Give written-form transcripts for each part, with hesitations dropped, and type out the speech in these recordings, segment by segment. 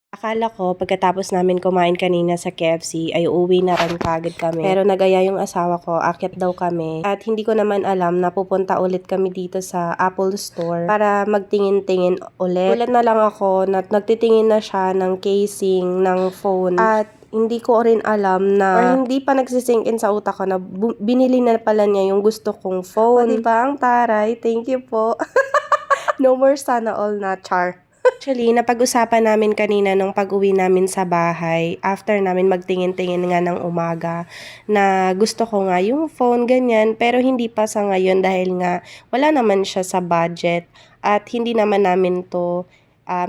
Akala ko pagkatapos namin kumain kanina sa KFC ay uuwi na rin kaagad kami. Pero nagaya yung asawa ko, akyat daw kami. At hindi ko naman alam na pupunta ulit kami dito sa Apple Store para magtingin-tingin ulit. Ulit na lang ako na nagtitingin na siya ng casing ng phone. At hindi ko rin alam na or hindi pa nagsisink in sa utak ko na binili na pala niya yung gusto kong phone. O diba ang taray? Thank you po. No more sana all na char. Actually, napag-usapan namin kanina nung pag-uwi namin sa bahay, after namin magtingin-tingin nga ng umaga, na gusto ko nga yung phone, ganyan, pero hindi pa sa ngayon dahil nga wala naman siya sa budget at hindi naman namin to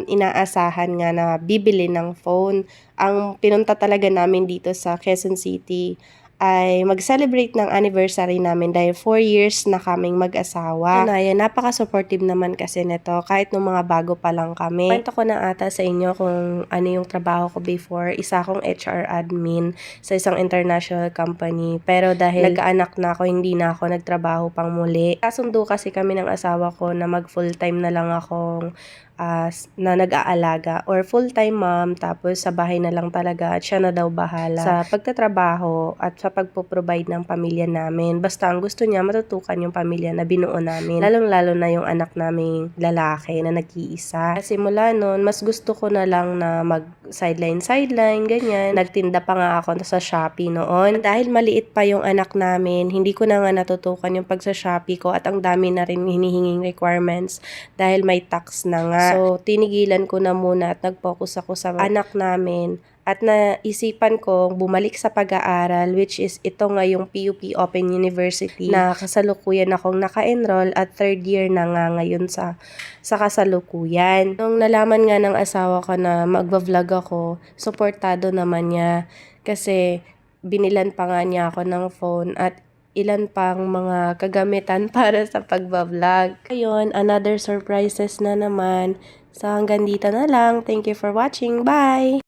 inaasahan nga na bibili ng phone. Ang pinunta talaga namin dito sa Quezon City ay mag-celebrate ng anniversary namin dahil 4 years na kaming mag-asawa. Ayan, napaka-supportive naman kasi nito kahit nung mga bago pa lang kami. Kwento ko na ata sa inyo kung ano yung trabaho ko before. Isa akong HR admin sa isang international company. Pero dahil nagkaanak na ako, hindi na ako nagtrabaho pang muli. Kasundo kasi kami ng asawa ko na mag full-time na lang akong na nag-aalaga or full-time mom, tapos sa bahay na lang talaga at siya na daw bahala sa pagtatrabaho at sa pagpo-provide ng pamilya namin. Basta ang gusto niya matutukan yung pamilya na binuo namin, lalong-lalo na yung anak naming lalaki na nag-iisa. Simula noon, mas gusto ko na lang na mag sideline ganyan. Nagtinda pa nga ako sa Shopee noon. Dahil maliit pa yung anak namin, hindi ko na nga natutukan yung pag sa Shopee ko at ang dami na rin hinihinging requirements dahil may tax na nga. So, tinigilan ko na muna at nag-focus ako sa anak namin. At naisipan kong bumalik sa pag-aaral, which is ito nga yung PUP Open University na kasalukuyan akong naka-enroll at 3rd year na nga ngayon sa kasalukuyan. Nung nalaman nga ng asawa ko na magva-vlog ako, suportado naman niya kasi binilan pa nga niya ako ng phone at ilan pang mga kagamitan para sa pagbablog. Ayun, another surprises na naman. So hanggang dito na lang. Thank you for watching. Bye!